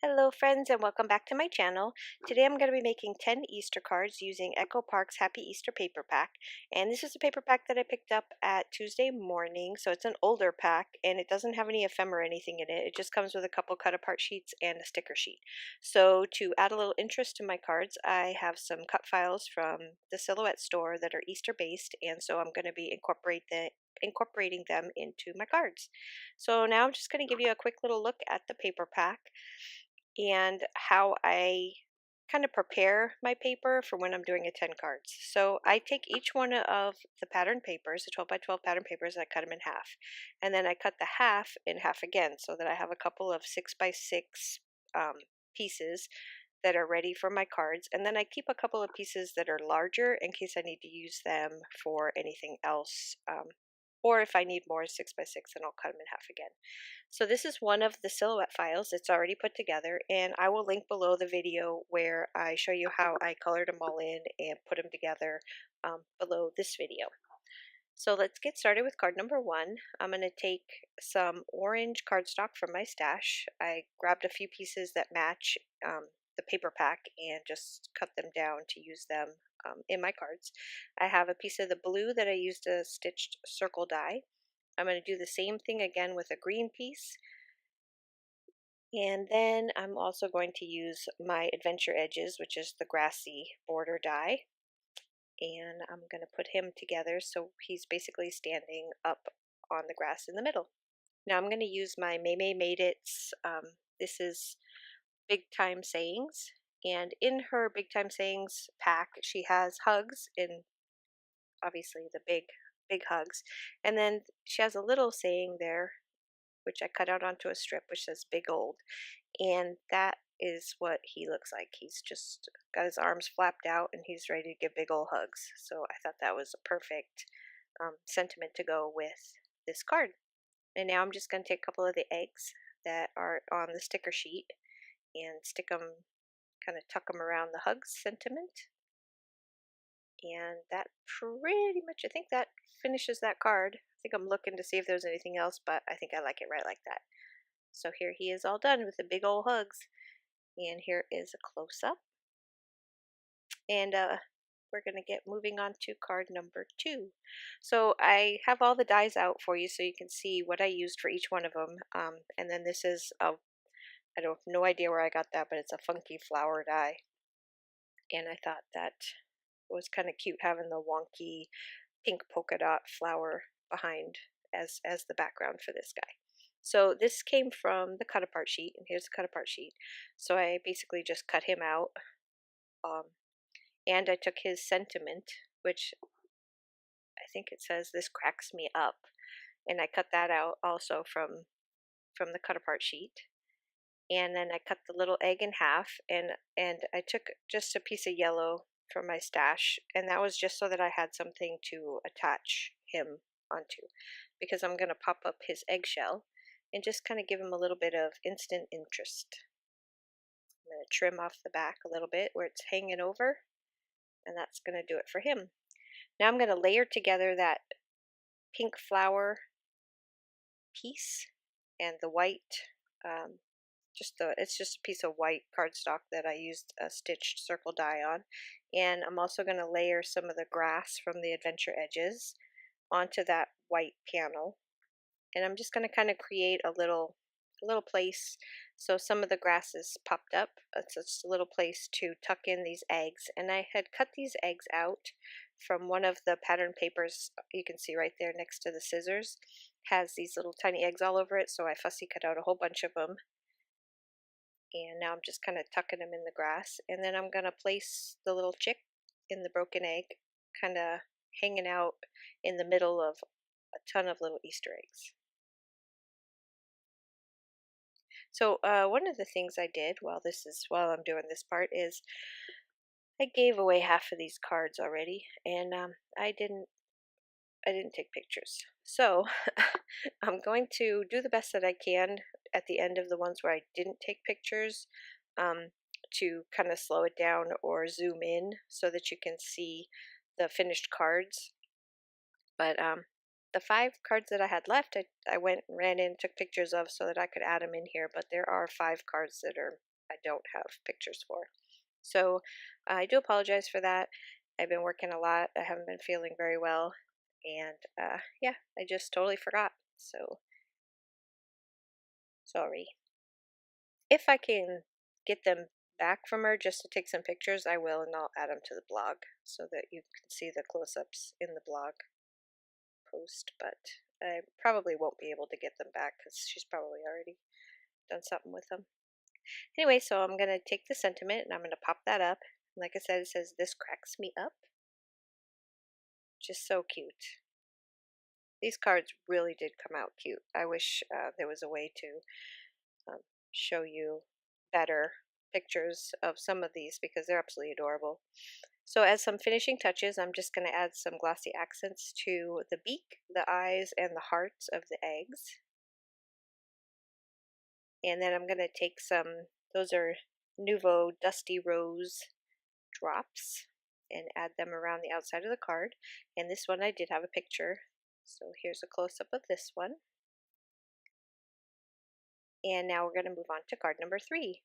Hello friends and welcome back to my channel. Today I'm going to be making 10 Easter cards using Echo Park's Happy Easter paper pack. And this is a paper pack that I picked up at Tuesday morning, so it's an older pack and it doesn't have any ephemera or anything in it. It just comes with a couple cut apart sheets and a sticker sheet. So to add a little interest to my cards, I have some cut files from the Silhouette store that are Easter based, and so I'm going to be incorporating them into my cards. So now I'm just going to give you a quick little look at the paper pack and how I kind of prepare my paper for when I'm doing a 10 cards. So I take each one of the pattern papers, the 12 by 12 pattern papers, and I cut them in half. And then I cut the half in half again so that I have a couple of 6 by 6 pieces that are ready for my cards. And then I keep a couple of pieces that are larger in case I need to use them for anything else. Or if I need more 6 by 6, then I'll cut them in half again. So this is one of the silhouette files. It's already put together, and I will link below the video where I show you how I colored them all in and put them together below this video. So let's get started with card number 1. I'm going to take some orange cardstock from my stash. I grabbed a few pieces that match the paper pack and just cut them down to use them in my cards. I have a piece of the blue that I used a stitched circle die. I'm going to do the same thing again with a green piece. And then I'm also going to use my Adventure Edges, which is the grassy border die. And I'm going to put him together so he's basically standing up on the grass in the middle. Now I'm going to use my May Made It's, this is Big Time Sayings. And in her Big Time Sayings pack, she has hugs, in obviously the big hugs. And then she has a little saying there, which I cut out onto a strip, which says Big Old. And that is what he looks like. He's just got his arms flapped out and he's ready to give big old hugs. So I thought that was a perfect sentiment to go with this card. And now I'm just going to take a couple of the eggs that are on the sticker sheet and stick them, kind of tuck them around the hugs sentiment. And that pretty much, I think that finishes that card. I think I'm looking to see if there's anything else, but I think I like it right like that. So here he is all done with the big old hugs. And here is a close-up. And we're going to get moving on to card number 2. So I have all the dies out for you so you can see what I used for each one of them. And then this is I don't have no idea where I got that, but it's a funky flower die. And I thought that was kind of cute having the wonky pink polka dot flower behind as the background for this guy. So this came from the cut apart sheet, and here's the cut apart sheet. So I basically just cut him out, and I took his sentiment, which I think it says "This cracks me up," and I cut that out also from the cut apart sheet. And then I cut the little egg in half, and I took just a piece of yellow from my stash, and that was just so that I had something to attach him onto, because I'm going to pop up his eggshell and just kind of give him a little bit of instant interest. I'm going to trim off the back a little bit where it's hanging over, and that's going to do it for him. Now I'm going to layer together that pink flower piece and the white, it's just a piece of white cardstock that I used a stitched circle die on. And I'm also going to layer some of the grass from the Adventure Edges onto that white panel. And I'm just going to kind of create a little place. So some of the grass is popped up. It's just a little place to tuck in these eggs. And I had cut these eggs out from one of the pattern papers. You can see right there next to the scissors. Has these little tiny eggs all over it. So I fussy cut out a whole bunch of them. And now I'm just kind of tucking them in the grass. And then I'm going to place the little chick in the broken egg, kind of hanging out in the middle of a ton of little Easter eggs. So one of the things I did while I'm doing this part is I gave away half of these cards already, and I didn't take pictures. So I'm going to do the best that I can at the end of the ones where I didn't take pictures, to kind of slow it down or zoom in so that you can see the finished cards. But The 5 cards that I had left, I went and ran in and took pictures of so that I could add them in here, but there are 5 cards that I don't have pictures for. So I do apologize for that. I've been working a lot. I haven't been feeling very well, and yeah, I just totally forgot. So sorry. If I can get them back from her just to take some pictures, I will, and I'll add them to the blog so that you can see the close-ups in the blog post, but I probably won't be able to get them back because she's probably already done something with them. Anyway, so I'm going to take the sentiment and I'm going to pop that up. Like I said, it says, "This cracks me up." Just so cute. These cards really did come out cute. I wish there was a way to show you better pictures of some of these because they're absolutely adorable. So as some finishing touches, I'm just going to add some glossy accents to the beak, the eyes, and the hearts of the eggs. And then I'm going to take those are Nouveau Dusty Rose drops, and add them around the outside of the card. And this one I did have a picture, so here's a close-up of this one. And now we're going to move on to card number 3.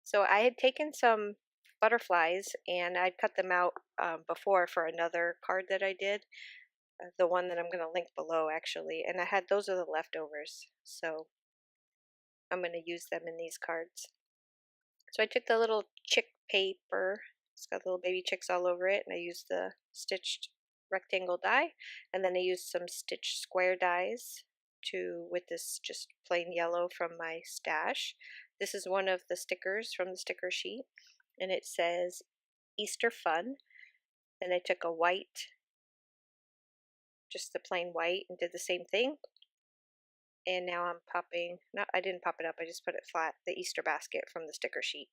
So I had taken some butterflies and I'd cut them out before for another card that I did, the one that I'm going to link below actually, and those are the leftovers, so I'm going to use them in these cards. So I took the little chick paper, it's got little baby chicks all over it, and I used the stitched rectangle die, and then I used some stitched square dies with this just plain yellow from my stash. This is one of the stickers from the sticker sheet, and it says Easter Fun. Then I took a white, just the plain white, and did the same thing. And now I'm popping, no, I didn't pop it up, I just put it flat, the Easter basket from the sticker sheet.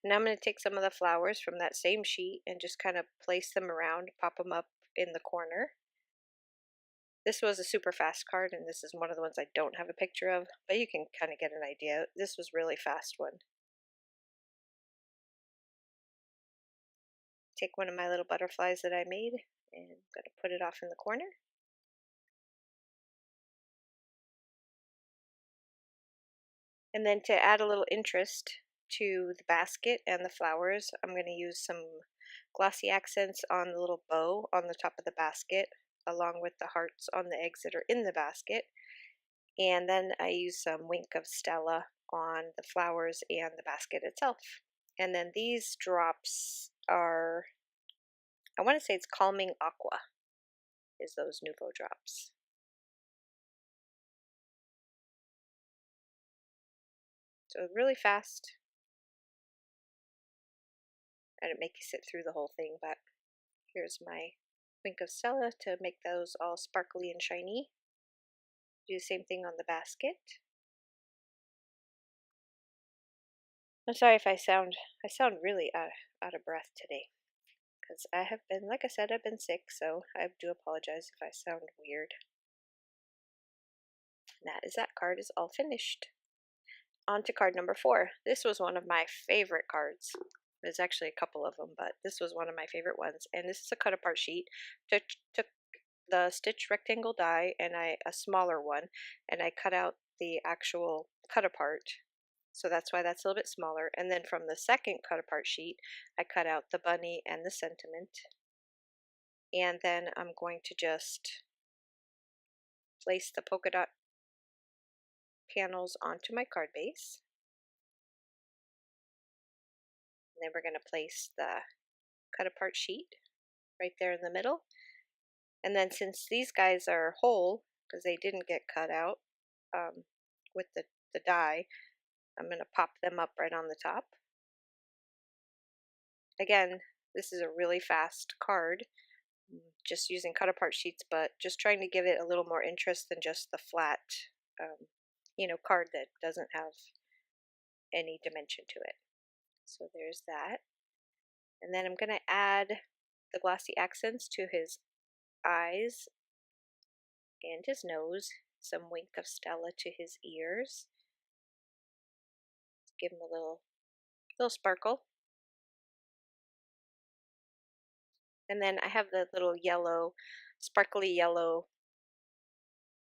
Now I'm going to take some of the flowers from that same sheet and just kind of place them around, pop them up in the corner. This was a super fast card, and this is one of the ones I don't have a picture of, but you can kind of get an idea. This was a really fast one. Take one of my little butterflies that I made, and I'm going to put it off in the corner. And then to add a little interest to the basket and the flowers, I'm going to use some glossy accents on the little bow on the top of the basket, along with the hearts on the eggs that are in the basket. And then I use some Wink of Stella on the flowers and the basket itself. And then these drops are, I want to say it's Calming Aqua, is those Nouveau drops. So really fast. I didn't make you sit through the whole thing, but here's my Wink of Stella to make those all sparkly and shiny. Do the same thing on the basket. I'm sorry if I sound really out of breath today, because I have been, like I said, I've been sick, so I do apologize if I sound weird. And that card is all finished. On to card number 4. This was one of my favorite cards. There's actually a couple of them, but this was one of my favorite ones. And this is a cut apart sheet. Took the stitch rectangle die and a smaller one, and I cut out the actual cut apart. So that's why that's a little bit smaller. And then from the second cut apart sheet, I cut out the bunny and the sentiment. And then I'm going to just place the polka dot panels onto my card base. And then we're going to place the cut apart sheet right there in the middle. And then since these guys are whole, because they didn't get cut out with the die, I'm going to pop them up right on the top. Again, this is a really fast card, just using cut apart sheets, but just trying to give it a little more interest than just the flat, card that doesn't have any dimension to it. So there's that. And then I'm going to add the glossy accents to his eyes and his nose, some Wink of Stella to his ears. Give him a little sparkle. And then I have the little yellow, sparkly yellow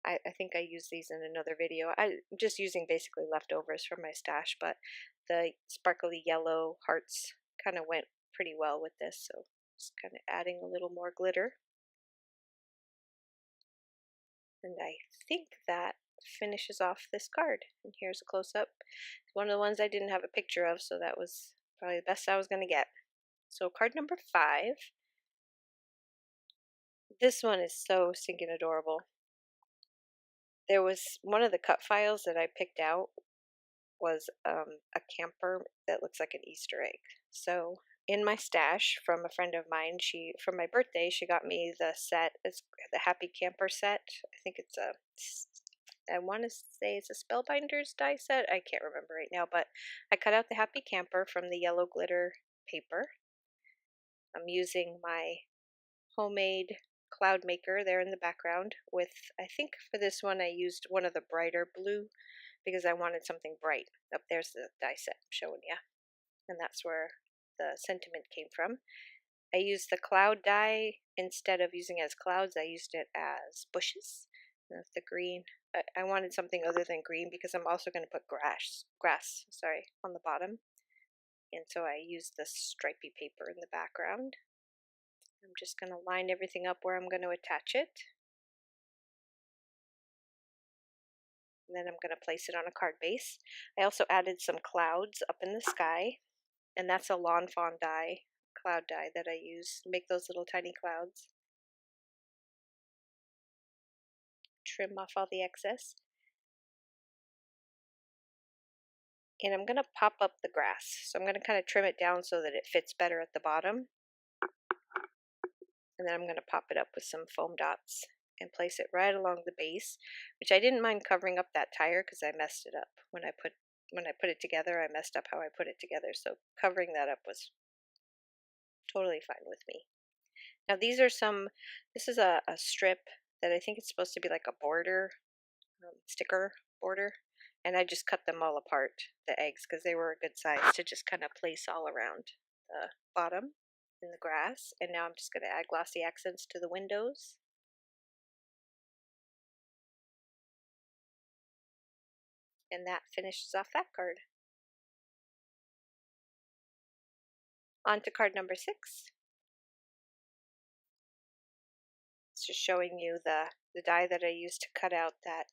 I think I used these in another video. I'm just using basically leftovers from my stash, but the sparkly yellow hearts kind of went pretty well with this, so just kind of adding a little more glitter. And I think that finishes off this card. And here's a close-up. It's one of the ones I didn't have a picture of, so that was probably the best I was going to get. So card number 5. This one is so stinking adorable. There was one of the cut files that I picked out was a camper that looks like an Easter egg. So in my stash from a friend of mine, for my birthday, she got me the set. It's the Happy Camper set. I think it's I want to say it's a Spellbinders die set. I can't remember right now, but I cut out the Happy Camper from the yellow glitter paper. I'm using my homemade cloud maker there in the background with, I think for this one I used one of the brighter blue because I wanted something bright. Up there's the die set I'm showing you, and that's where the sentiment came from. I used the cloud die instead of using it as clouds. I used it as bushes. That's the green. I wanted something other than green because I'm also going to put grass, on the bottom. And so I used the stripy paper in the background. I'm just going to line everything up where I'm going to attach it. And then I'm going to place it on a card base. I also added some clouds up in the sky, and that's a Lawn Fawn die, cloud die that I use to make those little tiny clouds. Trim off all the excess. And I'm going to pop up the grass. So I'm going to kind of trim it down so that it fits better at the bottom. And then I'm going to pop it up with some foam dots and place it right along the base, which I didn't mind covering up that tire because I messed it up. When I put it together, I messed up how I put it together. So covering that up was totally fine with me. Now this is a strip that I think it's supposed to be like a border, sticker border. And I just cut them all apart, the eggs, because they were a good size to just kind of place all around the bottom in the grass. And now I'm just going to add glossy accents to the windows. And that finishes off that card. On to card number 6. It's just showing you the die that I used to cut out that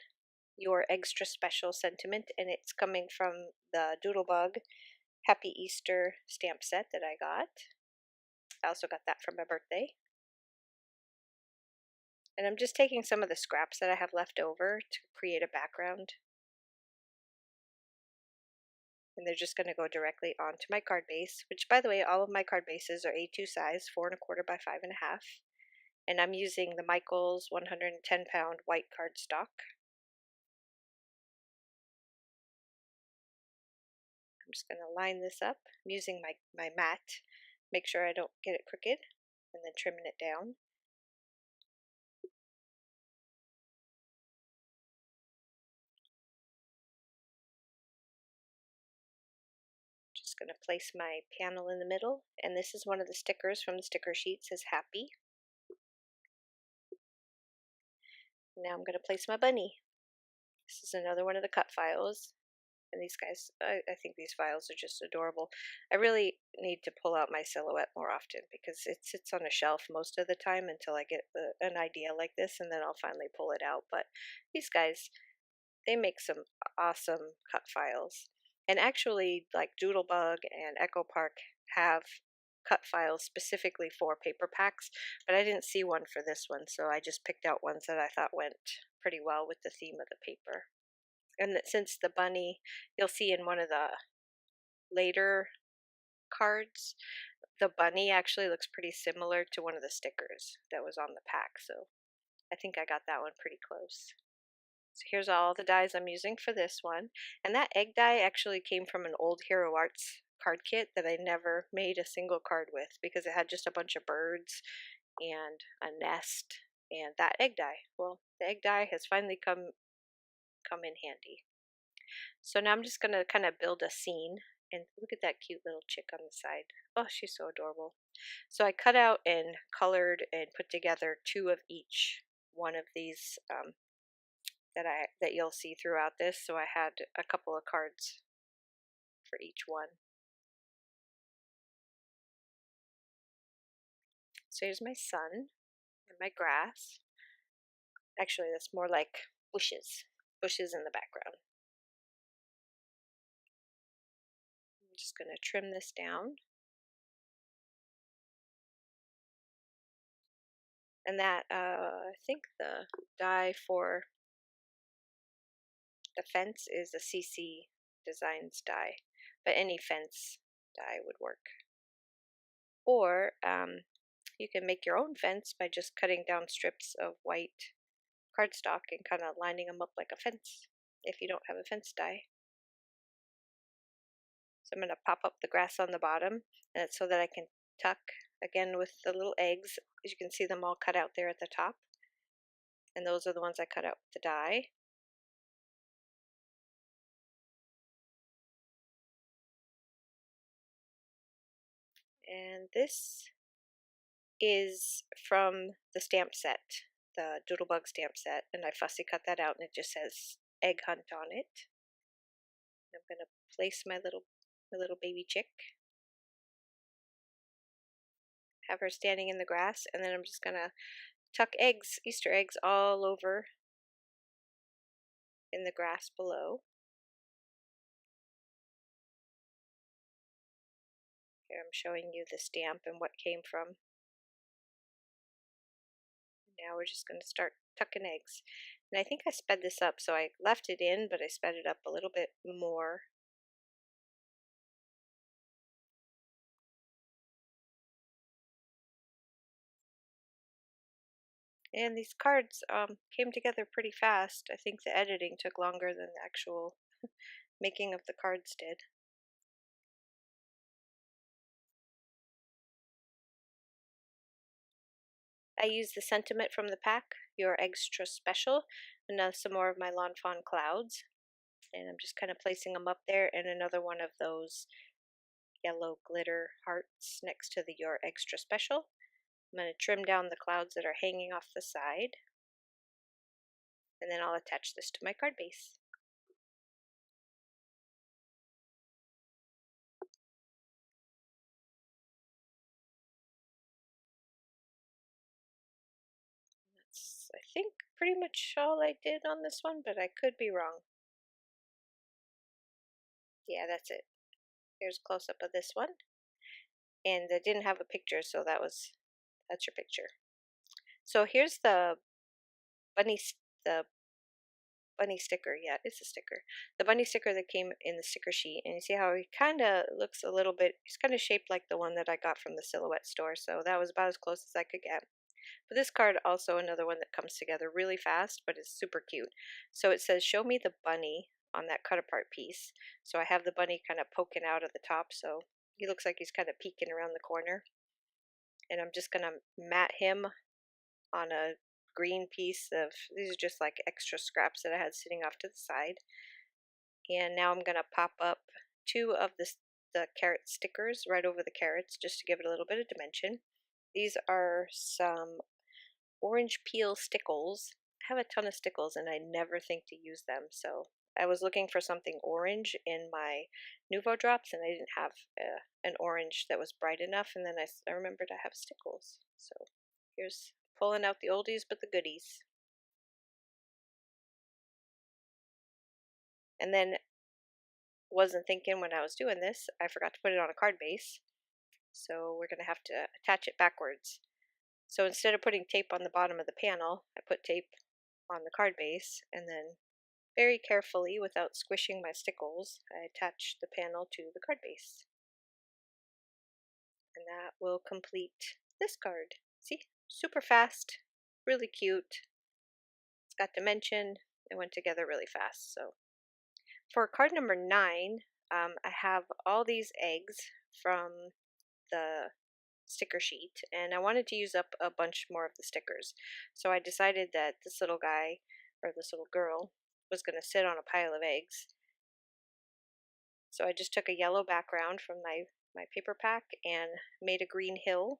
Your Extra Special sentiment, and it's coming from the Doodlebug Happy Easter stamp set that I got. I also got that for my birthday. And I'm just taking some of the scraps that I have left over to create a background. And they're just going to go directly onto my card base, which, by the way, all of my card bases are A2 size, 4¼ by 5½. And I'm using the Michaels 110-pound white cardstock. I'm just going to line this up. I'm using my mat, make sure I don't get it crooked, and then trimming it down. Just going to place my panel in the middle, and this is one of the stickers from the sticker sheet. It says Happy. Now I'm going to place my bunny. This is another one of the cut files. And these guys, I think these files are just adorable. I really need to pull out my silhouette more often because it sits on a shelf most of the time until I get an idea like this, and then I'll finally pull it out. But these guys, they make some awesome cut files. And actually, like Doodlebug and Echo Park have cut files specifically for paper packs, but I didn't see one for this one, so I just picked out ones that I thought went pretty well with the theme of the paper. And that since the bunny, you'll see in one of the later cards, the bunny actually looks pretty similar to one of the stickers that was on the pack, so I think I got that one pretty close. So here's all the dies I'm using for this one, and that egg die actually came from an old Hero Arts card kit that I never made a single card with because it had just a bunch of birds and a nest and that egg die. Well, the egg die has finally come in handy. So now I'm just going to kind of build a scene, and look at that cute little chick on the side. Oh, she's so adorable. So I cut out and colored and put together 2 of each one of these that you'll see throughout this, so I had a couple of cards for each one. So here's my sun and my grass. Actually, that's more like bushes. Bushes in the background. I'm just going to trim this down. And that, I think the die for the fence is a CC Designs die, but any fence die would work. Or you can make your own fence by just cutting down strips of white cardstock and kind of lining them up like a fence if you don't have a fence die. So I'm going to pop up the grass on the bottom, and it's so that I can tuck again with the little eggs. As you can see them all cut out there at the top, and those are the ones I cut out with the die. And this is from the stamp set, the Doodlebug stamp set, and I fussy cut that out, and it just says Egg Hunt on it. I'm going to place my little baby chick, have her standing in the grass, and then I'm just going to tuck eggs, Easter eggs, all over in the grass below. Here I'm showing you the stamp and what came from. Now we're just going to start tucking eggs. And I think I sped this up, so I left it in, but I sped it up a little bit more. And these cards came together pretty fast. I think the editing took longer than the actual making of the cards did. I used the sentiment from the pack, You're Extra Special, and now some more of my Lawn Fawn clouds. And I'm just kind of placing them up there, and another one of those yellow glitter hearts next to the You're Extra Special. I'm going to trim down the clouds that are hanging off the side, and then I'll attach this to my card base. That's, I think, pretty much all I did on this one, but I could be wrong. Yeah, that's it. Here's a close-up of this one. And I didn't have a picture, so that's your picture. So here's the bunny, the bunny sticker. Yeah, it's a sticker. The bunny sticker that came in the sticker sheet, and you see how he kind of looks a little bit, he's kind of shaped like the one that I got from the Silhouette store, so that was about as close as I could get. But this card, also another one that comes together really fast, but it's super cute. So it says, show me the bunny on that cut apart piece. So I have the bunny kind of poking out of the top, so he looks like he's kind of peeking around the corner. And I'm just going to mat him on a green piece of, these are just like extra scraps that I had sitting off to the side. And now I'm going to pop up two of the carrot stickers right over the carrots just to give it a little bit of dimension. These are some orange peel stickles. I have a ton of stickles and I never think to use them, so I was looking for something orange in my Nuvo drops and I didn't have an orange that was bright enough, and then I remembered I have stickles. So here's pulling out the oldies but the goodies. And then wasn't thinking when I was doing this, I forgot to put it on a card base, so we're going to have to attach it backwards. So instead of putting tape on the bottom of the panel, I put tape on the card base, and then very carefully, without squishing my stickles, I attach the panel to the card base. And that will complete this card. See? Super fast, really cute. It's got dimension. It went together really fast. So for card number 9, I have all these eggs from the sticker sheet, and I wanted to use up a bunch more of the stickers. So I decided that this little guy, or this little girl, was going to sit on a pile of eggs. So I just took a yellow background from my paper pack and made a green hill.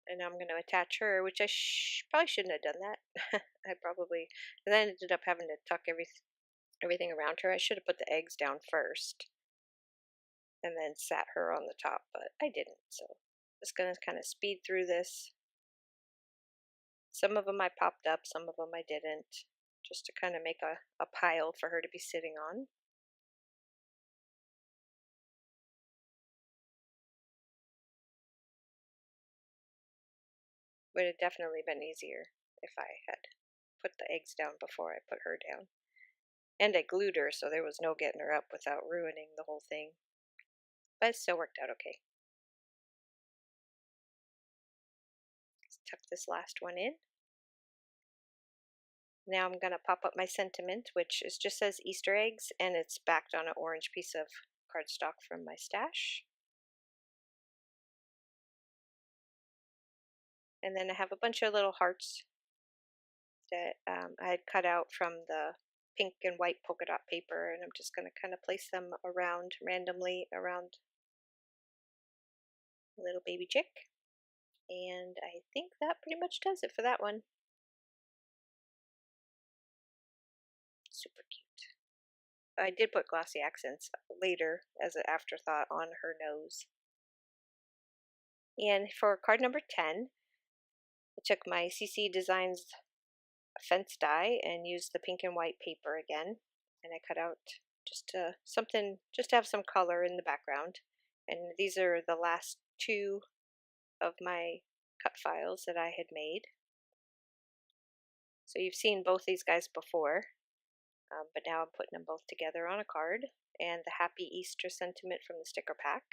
And now I'm going to attach her, which I probably shouldn't have done that. And then I ended up having to tuck everything around her. I should have put the eggs down first and then sat her on the top, but I didn't. So just going to kind of speed through this. Some of them I popped up, some of them I didn't, just to kind of make a pile for her to be sitting on. Would have definitely been easier if I had put the eggs down before I put her down. And I glued her, so there was no getting her up without ruining the whole thing. But it still worked out okay. Let's tuck this last one in. Now I'm going to pop up my sentiment, which just says Easter eggs, and it's backed on an orange piece of cardstock from my stash. And then I have a bunch of little hearts that I had cut out from the pink and white polka dot paper, and I'm just going to kind of place them around randomly around the little baby chick. And I think that pretty much does it for that one. Super cute. I did put glossy accents later as an afterthought on her nose. And for card number 10, I took my CC Designs fence die and used the pink and white paper again. And I cut out just to have some color in the background. And these are the last two of my cut files that I had made. So you've seen both these guys before, but now I'm putting them both together on a card. And the Happy Easter sentiment from the sticker pack.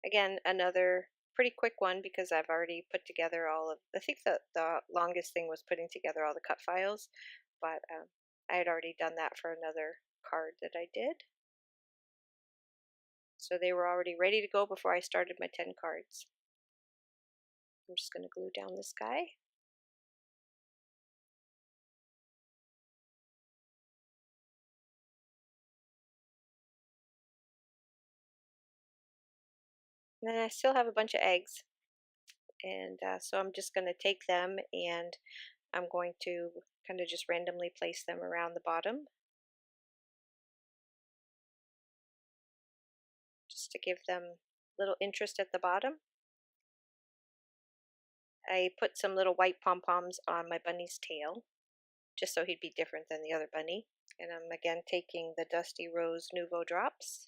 Again, another pretty quick one because I've already put together I think that the longest thing was putting together all the cut files, but I had already done that for another card that I did. So they were already ready to go before I started my 10 cards. I'm just going to glue down this guy. And then I still have a bunch of eggs, and so I'm just going to take them and I'm going to kind of just randomly place them around the bottom, just to give them little interest at the bottom. I put some little white pom-poms on my bunny's tail, just so he'd be different than the other bunny. And I'm again taking the Dusty Rose Nouveau drops.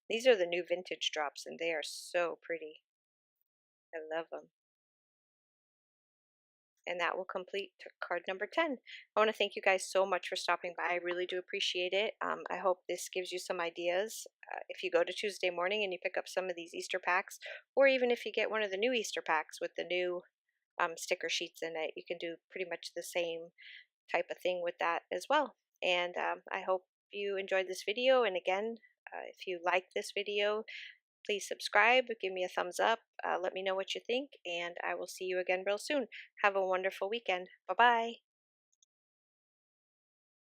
These are the new vintage drops, and they are so pretty. I love them. And that will complete card number 10. I want to thank you guys so much for stopping by. I really do appreciate it. I hope this gives you some ideas. If you go to Tuesday morning and you pick up some of these Easter packs, or even if you get one of the new Easter packs with the new sticker sheets in it, you can do pretty much the same type of thing with that as well. And I hope you enjoyed this video. And again, if you like this video, please subscribe, give me a thumbs up, let me know what you think, and I will see you again real soon. Have a wonderful weekend. Bye-bye.